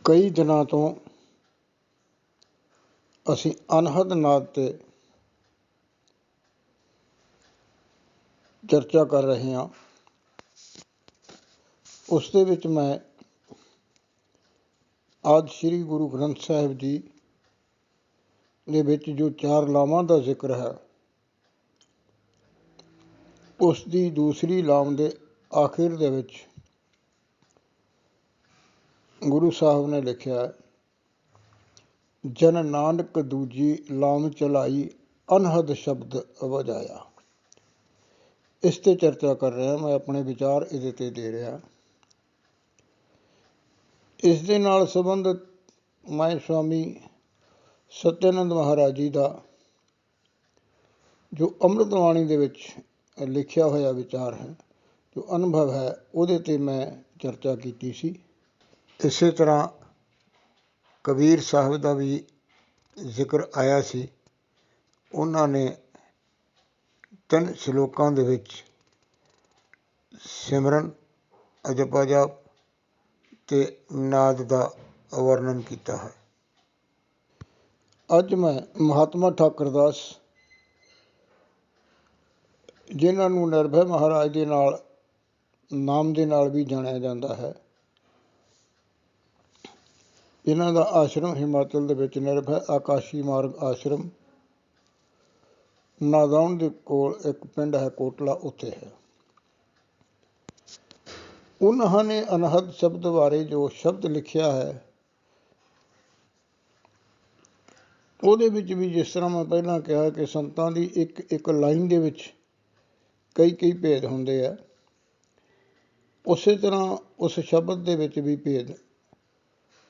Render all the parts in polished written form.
ਕਈ ਦਿਨਾਂ ਤੋਂ ਅਸੀਂ ਅਨਹਦ ਨਾਦ 'ਤੇ ਚਰਚਾ ਕਰ ਰਹੇ ਹਾਂ। ਉਸ ਦੇ ਵਿੱਚ ਮੈਂ ਅੱਜ ਸ੍ਰੀ ਗੁਰੂ ਗ੍ਰੰਥ ਸਾਹਿਬ ਜੀ ਦੇ ਵਿੱਚ ਜੋ 4 ਲਾਵਾਂ ਦਾ ਜ਼ਿਕਰ ਹੈ, ਉਸ ਦੀ ਦੂਸਰੀ ਲਾਮ ਦੇ ਆਖਿਰ ਦੇ ਵਿੱਚ ਗੁਰੂ ਸਾਹਿਬ ਨੇ ਲਿਖਿਆ, ਜਨ ਨਾਨਕ ਦੂਜੀ ਲਾਮ ਚਲਾਈ ਅਨਹਦ ਸ਼ਬਦ ਵਜਾਇਆ। ਇਸ 'ਤੇ ਚਰਚਾ ਕਰ ਰਿਹਾ, ਮੈਂ ਆਪਣੇ ਵਿਚਾਰ ਇਹਦੇ 'ਤੇ ਦੇ ਰਿਹਾ। ਇਸ ਦੇ ਨਾਲ ਸੰਬੰਧਿਤ ਮੈਂ ਸਵਾਮੀ ਸਤਿਆਨੰਦ ਮਹਾਰਾਜ ਜੀ ਦਾ ਜੋ ਅੰਮ੍ਰਿਤ ਬਾਣੀ ਦੇ ਵਿੱਚ ਲਿਖਿਆ ਹੋਇਆ ਵਿਚਾਰ ਹੈ, ਜੋ ਅਨੁਭਵ ਹੈ, ਉਹਦੇ 'ਤੇ ਮੈਂ ਚਰਚਾ ਕੀਤੀ ਸੀ। ਇਸੇ ਤਰ੍ਹਾਂ ਕਬੀਰ ਸਾਹਿਬ ਦਾ ਵੀ ਜ਼ਿਕਰ ਆਇਆ ਸੀ। ਉਹਨਾਂ ਨੇ 3 ਸ਼ਲੋਕਾਂ ਦੇ ਵਿੱਚ ਸਿਮਰਨ, ਅਜਪਾ ਜਾਪ ਅਤੇ ਨਾਦ ਦਾ ਵਰਣਨ ਕੀਤਾ ਹੈ। ਅੱਜ ਮੈਂ ਮਹਾਤਮਾ ਠਾਕੁਰ ਦਾਸ, ਜਿਨ੍ਹਾਂ ਨੂੰ ਨਿਰਭੈ ਮਹਾਰਾਜ ਦੇ ਨਾਲ ਨਾਮ ਦੇ ਨਾਲ ਵੀ ਜਾਣਿਆ ਜਾਂਦਾ ਹੈ, ਇਹਨਾਂ ਦਾ ਆਸ਼ਰਮ ਹਿਮਾਚਲ ਦੇ ਵਿੱਚ ਨਿਰਭੈ ਆਕਾਸ਼ੀ ਮਾਰਗ ਆਸ਼ਰਮ, ਨਾਦੌਣ ਦੇ ਕੋਲ ਇੱਕ ਪਿੰਡ ਹੈ ਕੋਟਲਾ, ਉੱਥੇ ਹੈ। ਉਹਨਾਂ ਨੇ ਅਨਹਦ ਸ਼ਬਦ ਬਾਰੇ ਜੋ ਸ਼ਬਦ ਲਿਖਿਆ ਹੈ, ਉਹਦੇ ਵਿੱਚ ਵੀ ਜਿਸ ਤਰ੍ਹਾਂ ਮੈਂ ਪਹਿਲਾਂ ਕਿਹਾ ਕਿ ਸੰਤਾਂ ਦੀ ਇੱਕ ਲਾਈਨ ਦੇ ਵਿੱਚ ਕਈ ਭੇਦ ਹੁੰਦੇ ਆ, ਉਸੇ ਤਰ੍ਹਾਂ ਉਸ ਸ਼ਬਦ ਦੇ ਵਿੱਚ ਵੀ ਭੇਦ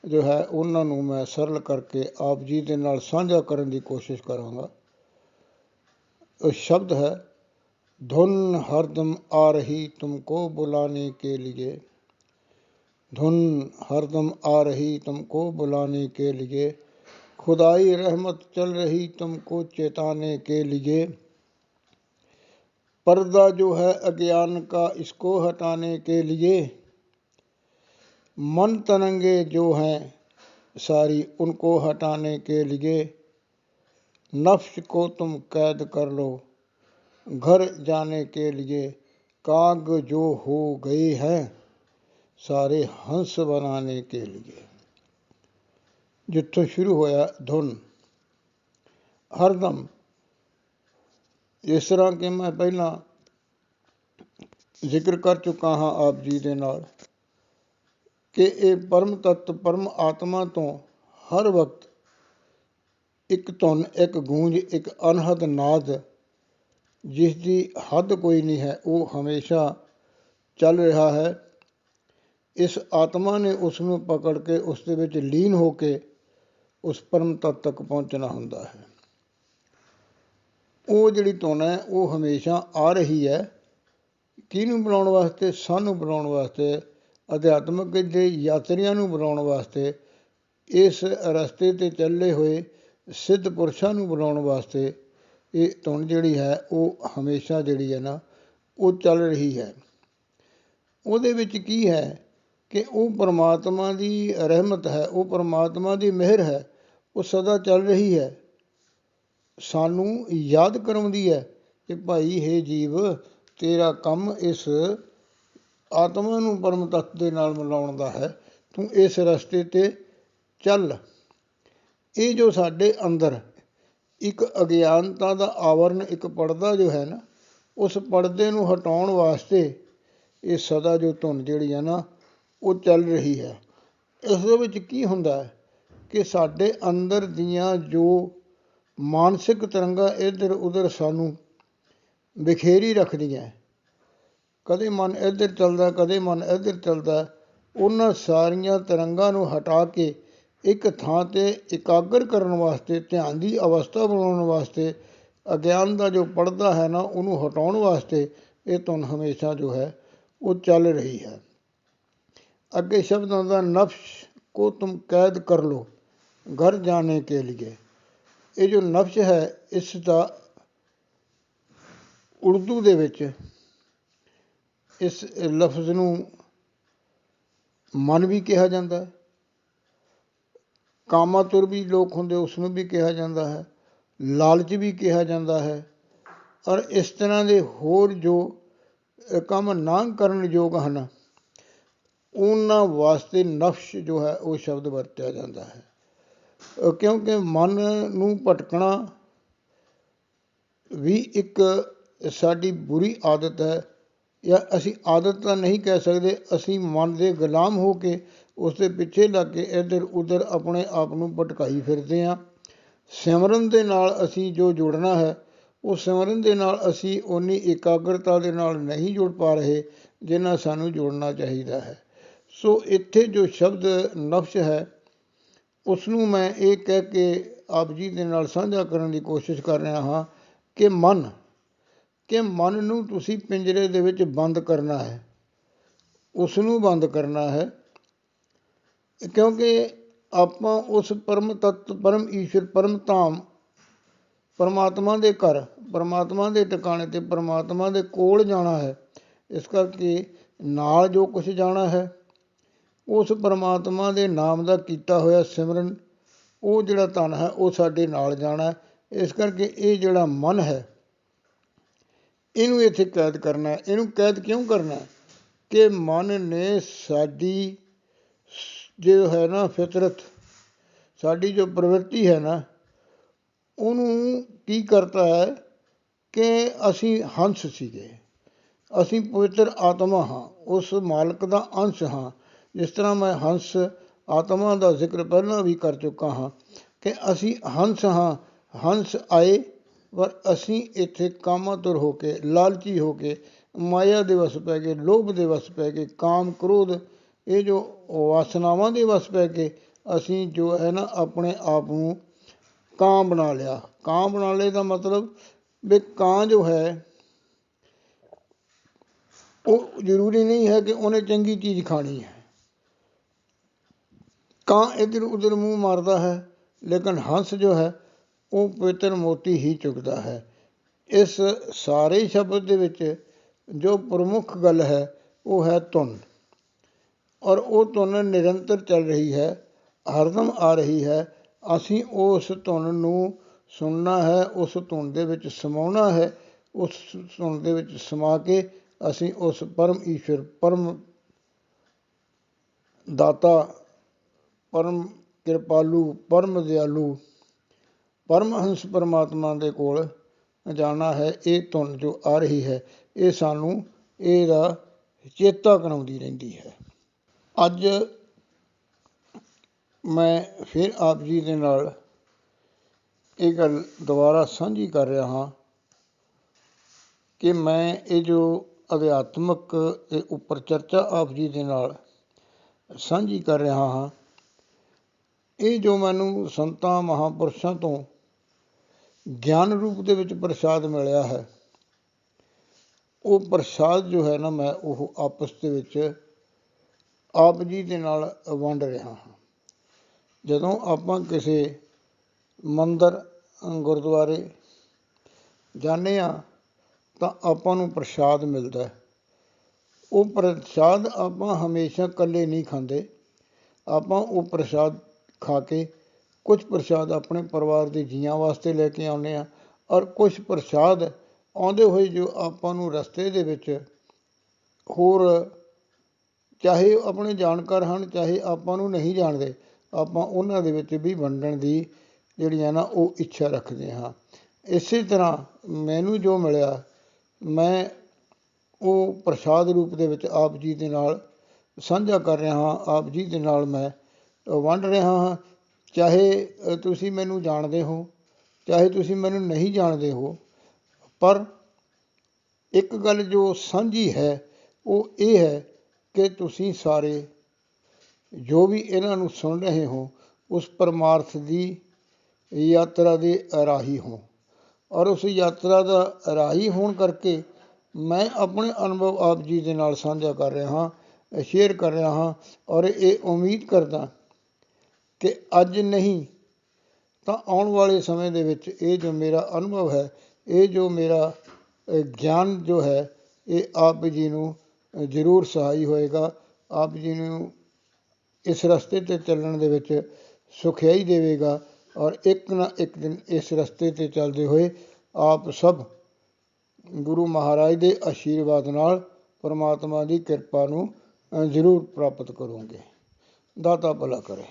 ਜੋ ਹੈ ਉਹਨਾਂ ਨੂੰ ਮੈਂ ਸਰਲ ਕਰਕੇ ਆਪ ਜੀ ਦੇ ਨਾਲ ਸਾਂਝਾ ਕਰਨ ਦੀ ਕੋਸ਼ਿਸ਼ ਕਰਾਂਗਾ। ਉਹ ਸ਼ਬਦ ਹੈ, ਧੁਨ ਹਰਦਮ ਆ ਰਹੀ ਤੁਮਕੋ ਬੁਲਾਨੇ ਕੇ लिए, धुन हरदम आ रही तुमको बुलाने के लिए, खुदाई रहमत चल रही तुमको चेताने के लिए, पर्दा जो है अज्ञान का इसको हटाने के लिए, मन तरंगे जो हैं सारी उनको हटाने के लिए, नफ्स को तुम कैद कर लो घर जाने के लिए, काग जो हो गए हैं ਸਾਰੇ ਹੰਸ ਬਣਾने के लिए। ਜਿੱਥੋਂ ਸ਼ੁਰੂ ਹੋਇਆ ਧੁਨ ਹਰਦਮ, ਇਸ ਤਰ੍ਹਾਂ ਕਿ ਮੈਂ ਪਹਿਲਾਂ ਜ਼ਿਕਰ ਕਰ ਚੁੱਕਾ ਹਾਂ ਆਪ ਜੀ ਦੇ ਨਾਲ ਕਿ ਇਹ ਪਰਮ ਤੱਤ ਪਰਮ ਆਤਮਾ ਤੋਂ ਹਰ ਵਕਤ ਇੱਕ ਧੁਨ, ਇੱਕ ਗੂੰਜ, ਇੱਕ ਅਨਹਦ ਨਾਦ, ਜਿਸ ਦੀ ਹੱਦ ਕੋਈ ਨਹੀਂ ਹੈ, ਉਹ ਹਮੇਸ਼ਾ ਚੱਲ ਰਿਹਾ ਹੈ। ਇਸ ਆਤਮਾ ਨੇ ਉਸ ਨੂੰ ਪਕੜ ਕੇ ਉਸ ਦੇ ਵਿੱਚ ਲੀਨ ਹੋ ਕੇ ਉਸ ਪਰਮ ਤੱਤ ਤੱਕ ਪਹੁੰਚਣਾ ਹੁੰਦਾ ਹੈ। ਉਹ ਜਿਹੜੀ ਧੁਨ ਹੈ ਉਹ ਹਮੇਸ਼ਾ ਆ ਰਹੀ ਹੈ। ਕਿਹਨੂੰ ਬੁਲਾਉਣ ਵਾਸਤੇ? ਸਾਨੂੰ ਬੁਲਾਉਣ ਵਾਸਤੇ, ਅਧਿਆਤਮਿਕ ਦੇ ਯਾਤਰੀਆਂ ਨੂੰ ਬੁਲਾਉਣ ਵਾਸਤੇ, ਇਸ ਰਸਤੇ 'ਤੇ ਚੱਲੇ ਹੋਏ ਸਿੱਧ ਪੁਰਸ਼ਾਂ ਨੂੰ ਬੁਲਾਉਣ ਵਾਸਤੇ ਇਹ ਧੁਨ ਜਿਹੜੀ ਹੈ ਉਹ ਹਮੇਸ਼ਾ ਜਿਹੜੀ ਹੈ ਨਾ ਉਹ ਚੱਲ ਰਹੀ ਹੈ। ਉਹਦੇ ਵਿੱਚ ਕੀ ਹੈ ਕਿ ਉਹ ਪਰਮਾਤਮਾ ਦੀ ਰਹਿਮਤ ਹੈ, ਉਹ ਪਰਮਾਤਮਾ ਦੀ ਮਿਹਰ ਹੈ, ਉਹ ਸਦਾ ਚੱਲ ਰਹੀ ਹੈ। ਸਾਨੂੰ ਯਾਦ ਕਰਾਉਂਦੀ ਹੈ ਕਿ ਭਾਈ ਹੇ ਜੀਵ, ਤੇਰਾ ਕੰਮ ਇਸ ਆਤਮਾ ਨੂੰ ਪਰਮ ਤੱਤ ਦੇ ਨਾਲ ਮਿਲਾਉਣ ਦਾ ਹੈ, ਤੂੰ ਇਸ ਰਸਤੇ 'ਤੇ ਚੱਲ। ਇਹ ਜੋ ਸਾਡੇ ਅੰਦਰ ਇੱਕ ਅਗਿਆਨਤਾ ਦਾ ਆਵਰਨ, ਇੱਕ ਪਰਦਾ ਜੋ ਹੈ ਨਾ, ਉਸ ਪਰਦੇ ਨੂੰ ਹਟਾਉਣ ਵਾਸਤੇ ਇਹ ਸਦਾ ਜੋ ਧੁਨ ਜਿਹੜੀ ਹੈ ਨਾ ਉਹ ਚੱਲ ਰਹੀ ਹੈ। ਇਸ ਦੇ ਵਿੱਚ ਕੀ ਹੁੰਦਾ ਹੈ ਕਿ ਸਾਡੇ ਅੰਦਰ ਦੀਆਂ ਜੋ ਮਾਨਸਿਕ ਤਰੰਗਾਂ ਇੱਧਰ ਉੱਧਰ ਸਾਨੂੰ ਬਿਖੇਰੀ ਰੱਖਦੀਆਂ, ਕਦੇ ਮਨ ਇੱਧਰ ਚੱਲਦਾ, ਕਦੇ ਮਨ ਇੱਧਰ ਚੱਲਦਾ, ਉਹਨਾਂ ਸਾਰੀਆਂ ਤਰੰਗਾਂ ਨੂੰ ਹਟਾ ਕੇ ਇੱਕ ਥਾਂ 'ਤੇ ਇਕਾਗਰ ਕਰਨ ਵਾਸਤੇ, ਧਿਆਨ ਦੀ ਅਵਸਥਾ ਬਣਾਉਣ ਵਾਸਤੇ, ਅਗਿਆਨ ਦਾ ਜੋ ਪਰਦਾ ਹੈ ਨਾ ਉਹਨੂੰ ਹਟਾਉਣ ਵਾਸਤੇ ਇਹ ਧੁਨ ਹਮੇਸ਼ਾ ਜੋ ਹੈ ਉਹ ਚੱਲ ਰਹੀ ਹੈ। ਅੱਗੇ ਸ਼ਬਦ ਆਉਂਦਾ, ਨਫਸ ਕੋ ਤੁਮ ਕੈਦ ਕਰ ਲੋ ਘਰ ਜਾਣੇ ਕੇ लिए। ਇਹ ਜੋ ਨਫਸ ਹੈ, ਇਸ ਦਾ ਉਰਦੂ ਦੇ ਵਿੱਚ ਇਸ ਲਫ਼ਜ਼ ਨੂੰ ਮਨ ਵੀ ਕਿਹਾ ਜਾਂਦਾ ਹੈ, ਕਾਮਾਤੁਰ ਵੀ ਲੋਕ ਹੁੰਦੇ, ਉਸ ਨੂੰ ਵੀ ਕਿਹਾ ਜਾਂਦਾ ਹੈ, ਲਾਲਚ ਵੀ ਕਿਹਾ ਜਾਂਦਾ ਹੈ। ਔਰ ਇਸ ਤਰ੍ਹਾਂ ਦੇ ਹੋਰ ਜੋ ਕੰਮ ਨਾ ਕਰਨ ਯੋਗ ਹਨ, ਉਹਨਾਂ ਵਾਸਤੇ ਨਫਸ਼ ਜੋ ਹੈ ਉਹ ਸ਼ਬਦ ਵਰਤਿਆ ਜਾਂਦਾ ਹੈ। ਕਿਉਂਕਿ ਮਨ ਨੂੰ ਭਟਕਣਾ ਵੀ ਇੱਕ ਸਾਡੀ ਬੁਰੀ ਆਦਤ ਹੈ, ਜਾਂ ਅਸੀਂ ਆਦਤ ਤਾਂ ਨਹੀਂ ਕਹਿ ਸਕਦੇ, ਅਸੀਂ ਮਨ ਦੇ ਗੁਲਾਮ ਹੋ ਕੇ ਉਸ ਦੇ ਪਿੱਛੇ ਲੱਗ ਕੇ ਇੱਧਰ ਉੱਧਰ ਆਪਣੇ ਆਪ ਨੂੰ ਭਟਕਾਈ ਫਿਰਦੇ ਹਾਂ। ਸਿਮਰਨ ਦੇ ਨਾਲ ਅਸੀਂ ਜੋ ਜੁੜਨਾ ਹੈ, ਉਹ ਸਿਮਰਨ ਦੇ ਨਾਲ ਅਸੀਂ ਓਨੀ ਇਕਾਗਰਤਾ ਦੇ ਨਾਲ ਨਹੀਂ ਜੁੜ ਪਾ ਰਹੇ ਜਿੰਨਾ ਸਾਨੂੰ ਜੁੜਨਾ ਚਾਹੀਦਾ ਹੈ। ਸੋ ਇੱਥੇ ਜੋ ਸ਼ਬਦ ਨਫਸ਼ ਹੈ, ਉਸ ਨੂੰ ਮੈਂ ਇਹ ਕਹਿ ਕੇ ਆਪ ਜੀ ਦੇ ਨਾਲ ਸਾਂਝਾ ਕਰਨ ਦੀ ਕੋਸ਼ਿਸ਼ ਕਰ ਰਿਹਾ ਹਾਂ ਕਿ ਮਨ ਨੂੰ ਤੁਸੀਂ ਪਿੰਜਰੇ ਦੇ ਵਿੱਚ ਬੰਦ ਕਰਨਾ ਹੈ, ਉਸ ਨੂੰ ਬੰਦ ਕਰਨਾ ਹੈ। ਕਿਉਂਕਿ ਆਪਾਂ ਉਸ ਪਰਮ ਤੱਤ, ਪਰਮ ਈਸ਼ਵਰ, ਪਰਮ ਧਾਮ, ਪਰਮਾਤਮਾ ਦੇ ਘਰ, ਪਰਮਾਤਮਾ ਦੇ ਟਿਕਾਣੇ 'ਤੇ, ਪਰਮਾਤਮਾ ਦੇ ਕੋਲ ਜਾਣਾ ਹੈ। ਇਸ ਕਰਕੇ ਨਾਲ ਜੋ ਕੁਛ ਜਾਣਾ ਹੈ, ਉਸ ਪਰਮਾਤਮਾ ਦੇ ਨਾਮ ਦਾ ਕੀਤਾ ਹੋਇਆ ਸਿਮਰਨ, ਉਹ ਜਿਹੜਾ ਧਨ ਹੈ ਉਹ ਸਾਡੇ ਨਾਲ ਜਾਣਾ। ਇਸ ਕਰਕੇ ਇਹ ਜਿਹੜਾ ਮਨ ਹੈ, ਇਹਨੂੰ ਇੱਥੇ ਕੈਦ ਕਰਨਾ ਹੈ। ਇਹਨੂੰ ਕੈਦ ਕਿਉਂ ਕਰਨਾ? ਕਿ ਮਨ ਨੇ ਸਾਡੀ ਜੋ ਹੈ ਨਾ ਫਿਤਰਤ, ਸਾਡੀ ਜੋ ਪ੍ਰਵਿਰਤੀ ਹੈ ਨਾ, ਉਹਨੂੰ ਕੀ ਕਰਤਾ ਹੈ ਕਿ ਅਸੀਂ ਹੰਸ ਸੀਗੇ, ਅਸੀਂ ਪਵਿੱਤਰ ਆਤਮਾ ਹਾਂ, ਉਸ ਮਾਲਕ ਦਾ ਅੰਸ਼ ਹਾਂ। ਜਿਸ ਤਰ੍ਹਾਂ ਮੈਂ ਹੰਸ ਆਤਮਾ ਦਾ ਜ਼ਿਕਰ ਪਹਿਲਾਂ ਵੀ ਕਰ ਚੁੱਕਾ ਹਾਂ ਕਿ ਅਸੀਂ ਹੰਸ ਹਾਂ। ਹੰਸ ਆਏ, ਪਰ ਅਸੀਂ ਇੱਥੇ ਕਾਮਾਤੁਰ ਹੋ ਕੇ, ਲਾਲਚੀ ਹੋ ਕੇ, ਮਾਇਆ ਦੇ ਵਸ ਪੈ ਗਏ, ਲੋਭ ਦੇ ਵਸ ਪੈ ਗਏ, ਕਾਮ ਕ੍ਰੋਧ, ਇਹ ਜੋ ਵਾਸਨਾਵਾਂ ਦੇ ਵਸ ਪੈ ਕੇ ਅਸੀਂ ਜੋ ਹੈ ਨਾ ਆਪਣੇ ਆਪ ਨੂੰ ਕਾਂ ਬਣਾ ਲਿਆ। ਕਾਂ ਬਣਾ ਲਏ ਦਾ ਮਤਲਬ ਵੀ ਕਾਂ ਜੋ ਹੈ ਉਹ ਜ਼ਰੂਰੀ ਨਹੀਂ ਹੈ ਕਿ ਉਹਨੇ ਚੰਗੀ ਚੀਜ਼ ਖਾਣੀ ਹੈ। ਕਾਂ ਇੱਧਰ ਉੱਧਰ ਮੂੰਹ ਮਾਰਦਾ ਹੈ, ਲੇਕਿਨ ਹੰਸ ਜੋ ਹੈ ਉਹ ਪਵਿੱਤਰ ਮੋਤੀ ਹੀ ਚੁਗਦਾ ਹੈ। ਇਸ ਸਾਰੇ ਸ਼ਬਦ ਦੇ ਵਿੱਚ ਜੋ ਪ੍ਰਮੁੱਖ ਗੱਲ ਹੈ ਉਹ ਹੈ ਧੁਨ, ਔਰ ਉਹ ਧੁਨ ਨਿਰੰਤਰ ਚੱਲ ਰਹੀ ਹੈ, ਹਰਦਮ ਆ ਰਹੀ ਹੈ। ਅਸੀਂ ਉਸ ਧੁਨ ਨੂੰ ਸੁਣਨਾ ਹੈ, ਉਸ ਧੁਨ ਦੇ ਵਿੱਚ ਸਮਾਉਣਾ ਹੈ। ਉਸ ਧੁਨ ਦੇ ਵਿੱਚ ਸਮਾ ਕੇ ਅਸੀਂ ਉਸ ਪਰਮ ਈਸ਼ਵਰ, ਪਰਮ ਦਾਤਾ, ਪਰਮ ਕਿਰਪਾਲੂ, ਪਰਮ ਦਿਆਲੂ, ਪਰਮਹੰਸ ਪਰਮਾਤਮਾ ਦੇ ਕੋਲ ਜਾਣਾ ਹੈ। ਇਹ ਧੁਨ ਜੋ ਆ ਰਹੀ ਹੈ, ਇਹ ਸਾਨੂੰ ਇਹਦਾ ਚੇਤਾ ਕਰਾਉਂਦੀ ਰਹਿੰਦੀ ਹੈ। ਅੱਜ ਮੈਂ ਫਿਰ ਆਪ ਜੀ ਦੇ ਨਾਲ ਇਹ ਗੱਲ ਦੁਬਾਰਾ ਸਾਂਝੀ ਕਰ ਰਿਹਾ ਹਾਂ ਕਿ ਮੈਂ ਇਹ ਜੋ ਅਧਿਆਤਮਕ ਦੇ ਉੱਪਰ ਚਰਚਾ ਆਪ ਜੀ ਦੇ ਨਾਲ ਸਾਂਝੀ ਕਰ ਰਿਹਾ ਹਾਂ, ਇਹ ਜੋ ਮੈਨੂੰ ਸੰਤਾਂ ਮਹਾਂਪੁਰਸ਼ਾਂ ਤੋਂ ਗਿਆਨ ਰੂਪ ਦੇ ਵਿੱਚ ਪ੍ਰਸ਼ਾਦ ਮਿਲਿਆ ਹੈ, ਉਹ ਪ੍ਰਸ਼ਾਦ ਜੋ ਹੈ ਨਾ ਮੈਂ ਉਹ ਆਪਸ ਦੇ ਵਿੱਚ ਆਪ ਜੀ ਦੇ ਨਾਲ ਵੰਡ ਰਿਹਾ ਹਾਂ। ਜਦੋਂ ਆਪਾਂ ਕਿਸੇ ਮੰਦਰ, ਗੁਰਦੁਆਰੇ ਜਾਂਦੇ ਹਾਂ ਤਾਂ ਆਪਾਂ ਨੂੰ ਪ੍ਰਸ਼ਾਦ ਮਿਲਦਾ। ਉਹ ਪ੍ਰਸ਼ਾਦ ਆਪਾਂ ਹਮੇਸ਼ਾ ਇਕੱਲੇ ਨਹੀਂ ਖਾਂਦੇ, ਆਪਾਂ ਉਹ ਪ੍ਰਸ਼ਾਦ ਖਾ ਕੇ ਕੁਛ ਪ੍ਰਸ਼ਾਦ ਆਪਣੇ ਪਰਿਵਾਰ ਦੇ ਜੀਆਂ ਵਾਸਤੇ ਲੈ ਕੇ ਆਉਂਦੇ ਹਾਂ, ਔਰ ਕੁਛ ਪ੍ਰਸ਼ਾਦ ਆਉਂਦੇ ਹੋਏ ਜੋ ਆਪਾਂ ਨੂੰ ਰਸਤੇ ਦੇ ਵਿੱਚ ਹੋਰ, ਚਾਹੇ ਆਪਣੇ ਜਾਣਕਾਰ ਹਨ, ਚਾਹੇ ਆਪਾਂ ਨੂੰ ਨਹੀਂ ਜਾਣਦੇ, ਆਪਾਂ ਉਹਨਾਂ ਦੇ ਵਿੱਚ ਵੀ ਵੰਡਣ ਦੀ ਜਿਹੜੀ ਹੈ ਨਾ ਉਹ ਇੱਛਾ ਰੱਖਦੇ ਹਾਂ। ਇਸੇ ਤਰ੍ਹਾਂ ਮੈਨੂੰ ਜੋ ਮਿਲਿਆ, ਮੈਂ ਉਹ ਪ੍ਰਸ਼ਾਦ ਰੂਪ ਦੇ ਵਿੱਚ ਆਪ ਜੀ ਦੇ ਨਾਲ ਸਾਂਝਾ ਕਰ ਰਿਹਾ ਹਾਂ, ਆਪ ਜੀ ਦੇ ਨਾਲ ਮੈਂ ਵੰਡ ਰਿਹਾ ਹਾਂ। ਚਾਹੇ ਤੁਸੀਂ ਮੈਨੂੰ ਜਾਣਦੇ ਹੋ, ਚਾਹੇ ਤੁਸੀਂ ਮੈਨੂੰ ਨਹੀਂ ਜਾਣਦੇ ਹੋ, ਪਰ ਇੱਕ ਗੱਲ ਜੋ ਸਾਂਝੀ ਹੈ ਉਹ ਇਹ ਹੈ ਕਿ ਤੁਸੀਂ ਸਾਰੇ ਜੋ ਵੀ ਇਹਨਾਂ ਨੂੰ ਸੁਣ ਰਹੇ ਹੋ, ਉਸ ਪਰਮਾਰਥ ਦੀ ਯਾਤਰਾ ਦੇ ਰਾਹੀ ਹੋ। ਔਰ ਉਸ ਯਾਤਰਾ ਦਾ ਰਾਹੀ ਹੋਣ ਕਰਕੇ ਮੈਂ ਆਪਣੇ ਅਨੁਭਵ ਆਪ ਜੀ ਦੇ ਨਾਲ ਸਾਂਝਾ ਕਰ ਰਿਹਾ ਹਾਂ, ਸ਼ੇਅਰ ਕਰ ਰਿਹਾ ਹਾਂ। ਔਰ ਇਹ ਉਮੀਦ ਕਰਦਾ ਕਿ ਅੱਜ ਨਹੀਂ ਤਾਂ ਆਉਣ ਵਾਲੇ ਸਮੇਂ ਦੇ ਵਿੱਚ ਇਹ ਜੋ ਮੇਰਾ ਅਨੁਭਵ ਹੈ, ਇਹ ਜੋ ਮੇਰਾ ਗਿਆਨ ਜੋ ਹੈ, ਇਹ ਆਪ ਜੀ ਨੂੰ ਜ਼ਰੂਰ ਸਹਾਈ ਹੋਏਗਾ, ਆਪ ਜੀ ਨੂੰ ਇਸ ਰਸਤੇ 'ਤੇ ਚੱਲਣ ਦੇ ਵਿੱਚ ਸੁਖਿਆਈ ਦੇਵੇਗਾ ਔਰ ਇੱਕ ਨਾ ਇੱਕ ਦਿਨ ਇਸ ਰਸਤੇ 'ਤੇ ਚੱਲਦੇ ਹੋਏ ਆਪ ਸਭ ਗੁਰੂ ਮਹਾਰਾਜ ਦੇ ਆਸ਼ੀਰਵਾਦ ਨਾਲ ਪਰਮਾਤਮਾ ਦੀ ਕਿਰਪਾ ਨੂੰ ਜ਼ਰੂਰ ਪ੍ਰਾਪਤ ਕਰੋਗੇ। ਦਾਤਾ ਭਲਾ ਕਰੇ।